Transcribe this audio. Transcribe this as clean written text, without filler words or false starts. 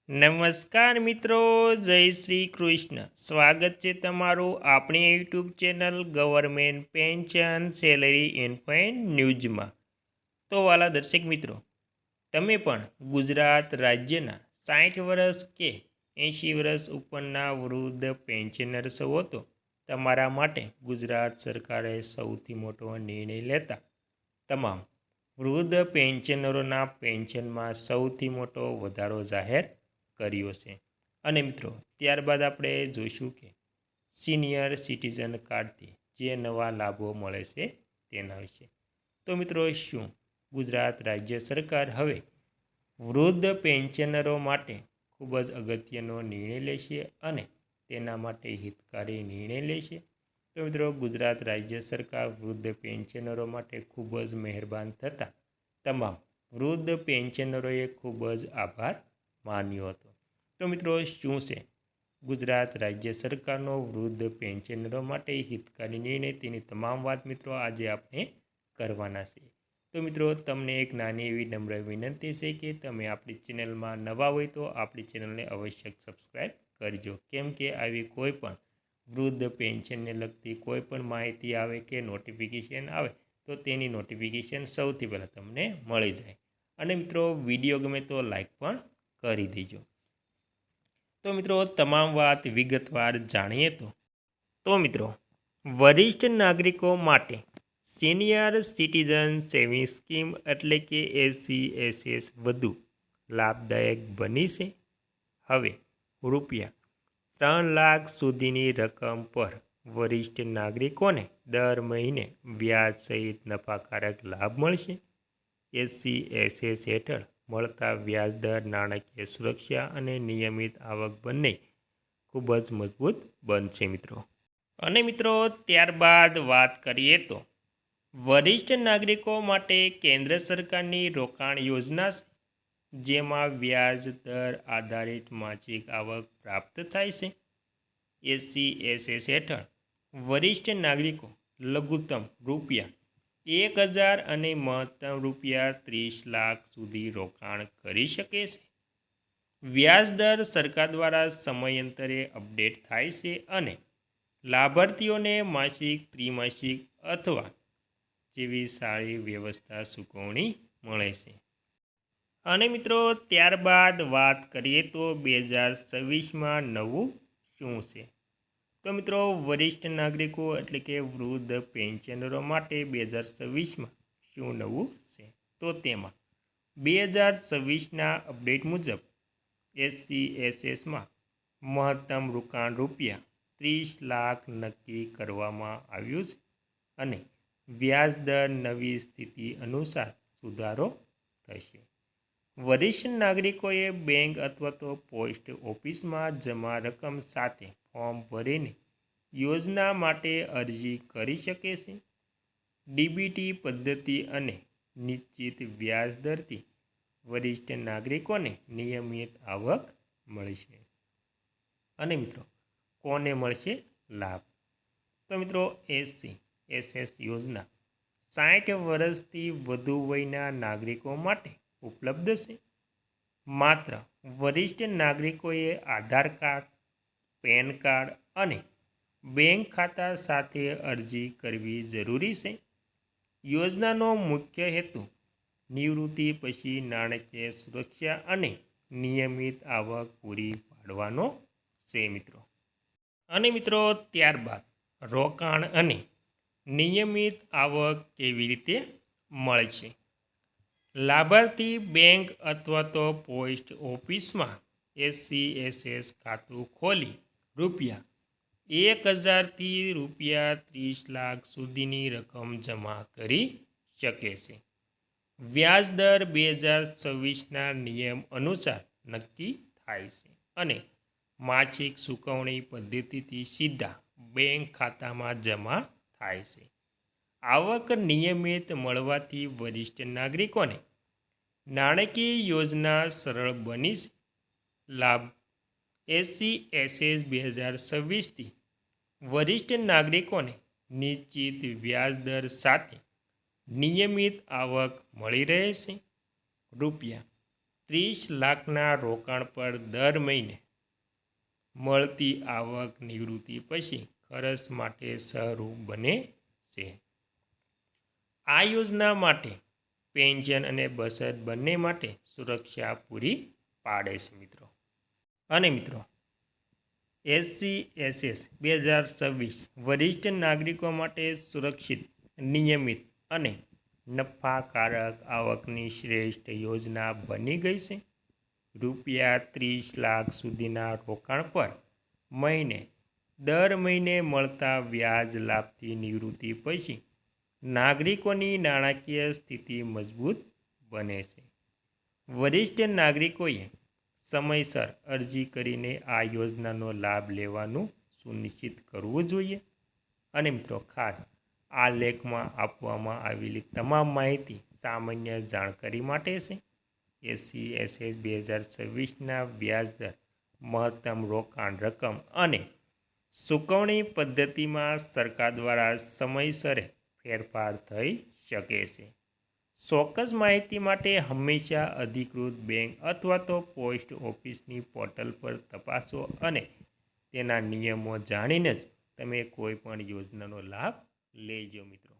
નમસ્કાર મિત્રો, જય શ્રી કૃષ્ણ. સ્વાગત છે તમારું આપણી YouTube channel government pension salary info in ન્યૂઝમાં. તો વાલા દર્શક મિત્રો, તમે પણ ગુજરાત રાજ્યના 60 વર્ષ કે 80 વર્ષ ઉપરના વૃદ્ધ પેન્શનર્સ હો તો તમારા માટે ગુજરાત સરકારે સૌથી મોટો નિર્ણય લેતા તમામ વૃદ્ધ પેન્શનરોના પેન્શનમાં સૌથી મોટો વધારો જાહેર કર્યો છે. અને મિત્રો, ત્યારબાદ આપણે જોઈશું કે સિનિયર સિટીઝન કાર્ડથી જે નવા લાભો મળે છે તેના વિશે. તો મિત્રો, શું ગુજરાત રાજ્ય સરકાર હવે વૃદ્ધ પેન્શનરો માટે ખૂબ જ અગત્યનો નિર્ણય લેશે અને તેના માટે હિતકારી નિર્ણય લેશે? તો મિત્રો, ગુજરાત રાજ્ય સરકાર વૃદ્ધ પેન્શનરો માટે ખૂબ જ મહેરબાન થતાં તમામ વૃદ્ધ પેન્શનરોએ ખૂબ જ આભાર માન્યો હતો. તો મિત્રો, શું છે ગુજરાત રાજ્ય સરકારનો વૃદ્ધ પેન્શનરો માટે હિતકારી નિર્ણય? તેની તમામ વાત મિત્રો આજે આપણે કરવાના છે. તો મિત્રો, તમને એક નાની એવી નમ્ર વિનંતી છે કે તમે આપણી ચેનલમાં નવા હોય તો આપણી ચેનલને અવશ્ય સબસ્ક્રાઈબ કરજો, કેમ કે આવી કોઈ પણ વૃદ્ધ પેન્શનને લગતી કોઈ પણ માહિતી આવે કે નોટિફિકેશન આવે તો તેની નોટિફિકેશન સૌથી પહેલાં તમને મળી જાય. અને મિત્રો, વિડીયો ગમે તો લાઈક પણ કરી દેજો. તો મિત્રો, તમામ વાત વિગતવાર જાણીએ તો મિત્રો, વરિષ્ઠ નાગરિકો માટે સિનિયર સિટીઝન સેવિંગ સ્કીમ એટલે કે SCSS વધુ લાભદાયક બની છે. હવે રૂપિયા 3 લાખ સુધીની રકમ પર વરિષ્ઠ નાગરિકોને દર મહિને વ્યાજ સહિત નફાકારક લાભ મળશે. SCSS હેઠળ મળતા વ્યાજદર નાણાકીય સુરક્ષા અને નિયમિત આવક બંને ખૂબ જ મજબૂત બનશે મિત્રો. અને મિત્રો, ત્યારબાદ વાત કરીએ તો વરિષ્ઠ નાગરિકો માટે કેન્દ્ર સરકારની રોકાણ યોજના છે, જેમાં વ્યાજ દર આધારિત માસિક આવક પ્રાપ્ત થાય છે. SCSS હેઠળ વરિષ્ઠ નાગરિકો લઘુત્તમ રૂપિયા 1000 અને મહત્તમ રૂપિયા 30 લાખ સુધી રોકાણ કરી શકે છે. વ્યાજ દર સરકાર દ્વારા સમયાંતરે અપડેટ થાય છે અને લાભાર્થીઓને માસિક, ત્રિમાસિક અથવા જેવી સારી વ્યવસ્થા ચૂકવણી મળે છે. અને મિત્રો, ત્યારબાદ વાત કરીએ તો 2026માં નવું શું છે? તો મિત્રો, વરિષ્ઠ નાગરિકો એટલે કે વૃદ્ધ પેન્શનરો માટે 2026માં શું નવું છે? તો તેમાં 2026ના અપડેટ મુજબ SCSSમાં મહત્તમ રોકાણ રૂપિયા 30 લાખ નક્કી કરવામાં આવ્યું છે અને વ્યાજ દર નવી સ્થિતિ અનુસાર સુધારો થશે. વરિષ્ઠ નાગરિકોએ બેંક અથવા તો પોસ્ટ ઓફિસમાં જમા રકમ સાથે ફોર્મ ભરીને યોજના માટે અરજી કરી શકે છે. DBT પદ્ધતિ અને નિશ્ચિત વ્યાજ દરથી વરિષ્ઠ નાગરિકોને નિયમિત આવક મળશે. અને મિત્રો, કોને મળશે લાભ? તો મિત્રો, SCSS યોજના 60 વર્ષથી વધુ વયના નાગરિકો માટે ઉપલબ્ધ છે. માત્ર વરિષ્ઠ નાગરિકોએ આધાર કાર્ડ, પેન કાર્ડ અને બેંક ખાતા સાથે અરજી કરવી જરૂરી છે. યોજનાનો મુખ્ય હેતુ નિવૃત્તિ પછી નાણાકીય સુરક્ષા અને નિયમિત આવક પૂરી પાડવાનો છે મિત્રો. અને મિત્રો, ત્યારબાદ રોકાણ અને નિયમિત આવક કેવી રીતે મળશે? લાભાર્થી બેંક અથવા તો પોસ્ટ ઓફિસમાં SCSS ખાતું ખોલી રૂપિયા 1000થી રૂપિયા 30 લાખ સુધીની રકમ જમા કરી શકે છે. વ્યાજ દર 2026ના નિયમ અનુસાર નક્કી થાય છે અને માસિક ચૂકવણી પદ્ધતિથી સીધા બેંક ખાતામાં જમા થાય છે. આવક નિયમિત મળવાથી વરિષ્ઠ નાગરિકોને નાણાકીય યોજના સરળ બની છે. લાભ: SCSS 2026થી વરિષ્ઠ નાગરિકોને નિશ્ચિત વ્યાજ દર સાથે નિયમિત આવક મળી રહે છે. રૂપિયા 30 લાખના રોકાણ પર દર મહિને મળતી આવક નિવૃત્તિ પછી ખર્ચ માટે સહરૂપ બને છે. આ યોજના માટે પેન્શન અને બચત બંને માટે સુરક્ષા પૂરી પાડે છે મિત્રો. અને મિત્રો SCSS 2026 વરિષ્ઠ નાગરિકો માટે સુરક્ષિત, નિયમિત અને નફાકારક આવકની શ્રેષ્ઠ યોજના બની ગઈ છે. રૂપિયા 30 લાખ સુધીના રોકાણ પર દર મહિને મળતા વ્યાજ લાભથી નિવૃત્તિ પછી નાગરિકોની નાણાકીય સ્થિતિ મજબૂત બને છે. વરિષ્ઠ નાગરિકોએ સમયસર અરજી કરીને આ યોજનાનો લાભ લેવાનું સુનિશ્ચિત કરવું જોઈએ. અને મિત્રો ખાસ આ લેખમાં આપવામાં આવેલી તમામ માહિતી સામાન્ય જાણકારી માટે છે. SCSS 2026ના વ્યાજદર, મહત્તમ રોકાણ રકમ અને ચૂકવણી પદ્ધતિમાં સરકાર દ્વારા સમયસરે ફેરફાર થઈ શકે છે. ચોક્કસ માહિતી માટે હંમેશા અધિકૃત બેંક અથવા તો પોસ્ટ ઓફિસની પોર્ટલ પર તપાસો અને તેના નિયમો જાણીને જ તમે કોઈ પણ યોજનાનો લાભ લેજો મિત્રો.